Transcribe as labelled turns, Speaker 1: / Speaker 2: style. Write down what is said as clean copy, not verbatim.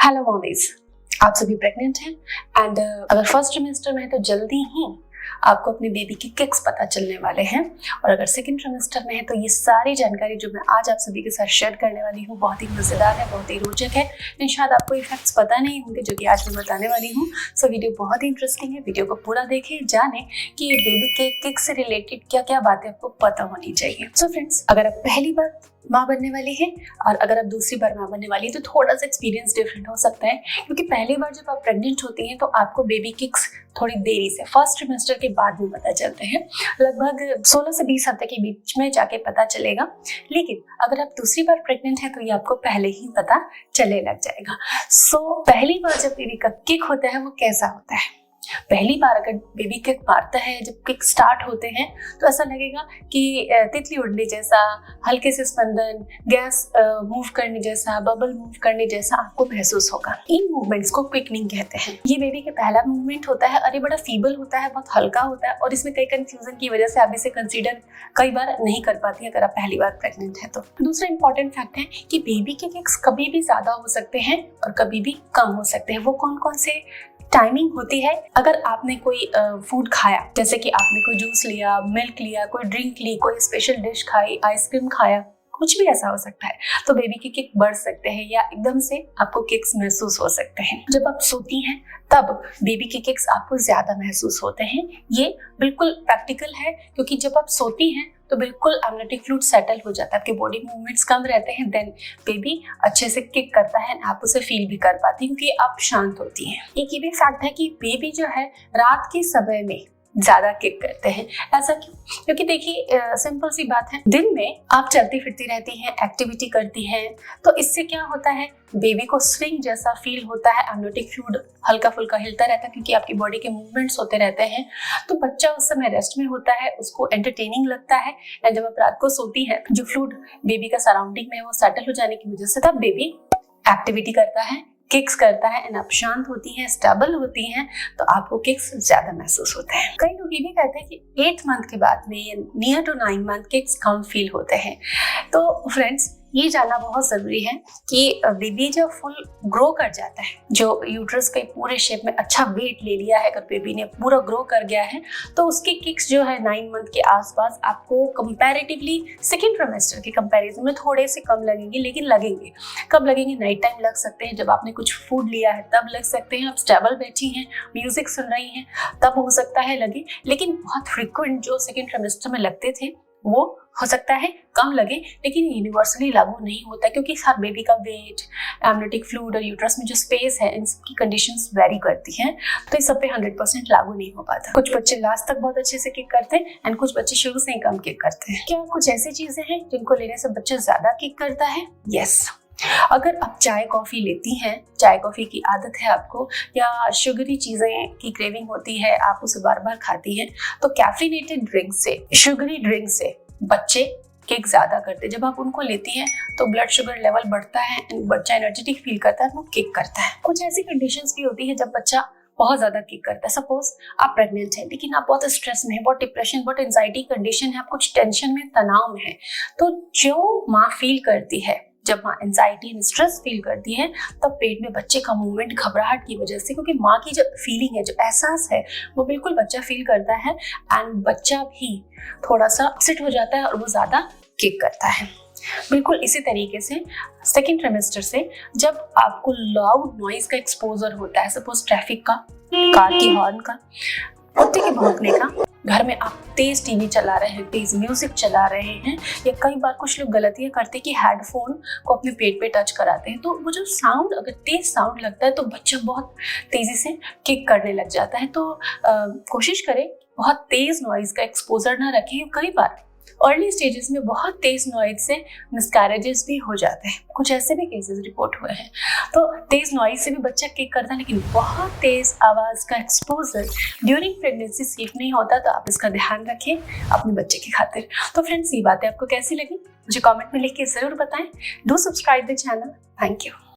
Speaker 1: Hello mommies, आप सभी pregnant हैं एंड अगर फर्स्ट ट्रिमेस्टर में है तो जल्दी ही आपको अपने बेबी की किक्स पता चलने वाले हैं। और अगर सेकंड ट्रिमेस्टर में है तो ये सारी जानकारी जो मैं आज आप सभी के साथ शेयर करने वाली हूँ बहुत ही मजेदार है, बहुत ही रोचक है। लेकिन शायद आपको ये फैक्ट्स पता नहीं होंगे जो कि आज मैं बताने वाली हूँ। सो वीडियो बहुत ही इंटरेस्टिंग है, वीडियो को पूरा देखें, जाने कि ये बेबी के किक से रिलेटेड क्या क्या बातें आपको पता होनी चाहिए। सो फ्रेंड्स, अगर आप पहली बार माँ बनने वाली है और अगर आप दूसरी बार माँ बनने वाली है तो थोड़ा सा एक्सपीरियंस डिफरेंट हो सकता है, क्योंकि पहली बार जब आप प्रेग्नेंट होती हैं तो आपको बेबी किक्स थोड़ी देरी से फर्स्ट ट्रिमेस्टर के बाद में पता चलते हैं, लगभग 16 से 20 हफ्ते के बीच में जाके पता चलेगा। लेकिन अगर आप दूसरी बार प्रेग्नेंट है तो ये आपको पहले ही पता चलने लग जाएगा। सो पहली बार जब बेबी का किक होता है वो कैसा होता है? पहली बार अगर बेबी किक मारता है, जब किक स्टार्ट होते हैं तो ऐसा लगेगा कि तितली उड़ने जैसा, हल्के से स्पंदन, गैस मूव करने जैसा, बबल मूव करने जैसा आपको महसूस होगा। इन मूवमेंट्स को क्विकनिंग कहते हैं। ये बेबी का पहला मूवमेंट होता है और ये बड़ा फीबल होता है, बहुत हल्का होता है और इसमें कई कंफ्यूजन की वजह से आप इसे कंसीडर कई बार नहीं कर पाती अगर आप पहली बार प्रेग्नेंट है तो। दूसरा इंपॉर्टेंट फैक्ट है कि बेबी के किक्स कभी भी ज्यादा हो सकते हैं और कभी भी कम हो सकते हैं। वो कौन कौन से टाइमिंग होती है? अगर आपने कोई फूड खाया, जैसे कि आपने कोई जूस लिया, मिल्क लिया, कोई ड्रिंक ली, कोई स्पेशल डिश खाई, आइसक्रीम खाया, कुछ भी ऐसा हो सकता है, तो बेबी के किक बढ़ सकते हैं या एकदम से आपको किक्स महसूस हो सकते हैं। जब आप सोती हैं तब बेबी के किक्स आपको ज्यादा महसूस होते हैं। ये बिल्कुल प्रैक्टिकल है, क्योंकि जब आप सोती हैं तो बिल्कुल एमनियोटिक फ्लूइड सेटल हो जाता है, आपके बॉडी मूवमेंट्स कम रहते हैं, देन बेबी अच्छे से किक करता है, आप उसे फील भी कर पाती हैं क्योंकि आप शांत होती हैं। एक ये भी फैक्ट है कि बेबी जो है रात के समय में ज्यादा किक करते हैं। ऐसा क्यों? क्योंकि देखिए सिंपल सी बात है, दिन में आप चलती फिरती रहती हैं, एक्टिविटी करती हैं, तो इससे क्या होता है, बेबी को स्विंग जैसा फील होता है, एमनियोटिक फ्लूइड हल्का फुल्का हिलता रहता है क्योंकि आपकी बॉडी के मूवमेंट्स होते रहते हैं। तो बच्चा उस समय रेस्ट में होता है, उसको एंटरटेनिंग लगता है। एंड जब आप रात को सोती है, जो फ्लूइड बेबी का सराउंडिंग में वो सेटल हो जाने की वजह से तब बेबी एक्टिविटी करता है, किक्स करता है एंड आप शांत होती हैं, स्टेबल होती हैं, तो आपको किक्स ज्यादा महसूस होते हैं। कई लोग ये भी कहते हैं कि 8 मंथ के बाद में नियर टू 9 मंथ किक्स कम फील होते हैं। तो फ्रेंड्स, ये जानना बहुत जरूरी है कि बेबी जब फुल ग्रो कर जाता है, जो यूट्रस के पूरे शेप में अच्छा वेट ले लिया है, अगर बेबी ने पूरा ग्रो कर गया है तो उसके किक्स जो है 9 मंथ के आसपास आपको कंपैरेटिवली सेकेंड ट्राइमेस्टर के कंपैरिजन में थोड़े से कम लगेंगे। लेकिन लगेंगे कब लगेंगे? नाइट टाइम लग सकते हैं, जब आपने कुछ फूड लिया है तब लग सकते हैं, आप स्टेबल बैठी हैं, म्यूजिक सुन रही हैं, तब हो सकता है लगे। लेकिन बहुत फ्रिक्वेंट जो सेकेंड ट्राइमेस्टर में लगते थे वो हो सकता है कम लगे, लेकिन यूनिवर्सली लागू नहीं होता, क्योंकि हर बेबी का वेट, एमनियोटिक फ्लूइड और यूट्रस में जो स्पेस है, इन सबकी कंडीशंस वेरी करती हैं, तो इस सब पे 100% लागू नहीं हो पाता। कुछ बच्चे लास्ट तक बहुत अच्छे से किक करते हैं एंड कुछ बच्चे शुरू से ही कम किक करते हैं। क्या कुछ ऐसी चीजें हैं जिनको लेने से बच्चा ज्यादा किक करता है? यस। अगर आप चाय कॉफी लेती हैं, चाय कॉफी की आदत है आपको, या शुगरी चीजें की क्रेविंग होती है, आप उसे बार बार खाती हैं, तो कैफीनेटेड ड्रिंक से, शुगरी ड्रिंक से बच्चे किक ज्यादा करते हैं। जब आप उनको लेती हैं तो ब्लड शुगर लेवल बढ़ता है, बच्चा एनर्जेटिक फील करता है, वो किक करता है। कुछ ऐसी कंडीशंस भी होती है जब बच्चा बहुत ज्यादा किक करता है। सपोज आप प्रेग्नेंट हैं लेकिन आप बहुत स्ट्रेस में है, बहुत डिप्रेशन, बहुत एंजाइटी कंडीशन है, आप कुछ टेंशन में, तनाव में है, तो जो माँ फील करती है, जब माँ एंजाइटी एंड स्ट्रेस फील करती है तब पेट में बच्चे का मूवमेंट घबराहट की वजह से, क्योंकि माँ की जो फीलिंग है, जो एहसास है, वो बिल्कुल बच्चा फील करता है एंड बच्चा भी थोड़ा सा अपसेट हो जाता है और वो ज्यादा किक करता है। बिल्कुल इसी तरीके से सेकेंड ट्राइमेस्टर से जब आपको लाउड नॉइज का एक्सपोजर होता है, सपोज ट्रैफिक का, कार की हॉर्न का, कुत्ते के भौंकने का, घर में आप तेज टीवी चला रहे हैं, तेज म्यूजिक चला रहे हैं, या कई बार कुछ लोग गलतियां करते हैं कि हेडफोन को अपने पेट पे टच कराते हैं, तो वो जो साउंड, अगर तेज साउंड लगता है तो बच्चा बहुत तेजी से किक करने लग जाता है। तो कोशिश करें बहुत तेज नॉइज का एक्सपोजर ना रखें। कई बार अर्ली स्टेजेस में बहुत तेज नॉइज से मिसकैरेजेस भी हो जाते हैं, कुछ ऐसे भी केसेस रिपोर्ट हुए हैं। तो तेज नॉइज से भी बच्चा किक करता है, लेकिन बहुत तेज आवाज का एक्सपोजर ड्यूरिंग प्रेगनेंसी सेफ नहीं होता, तो आप इसका ध्यान रखें अपने बच्चे की खातिर। तो फ्रेंड्स, ये बातें आपको कैसी लगी मुझे कमेंट में लिख के जरूर बताएं। Do subscribe the channel. Thank you.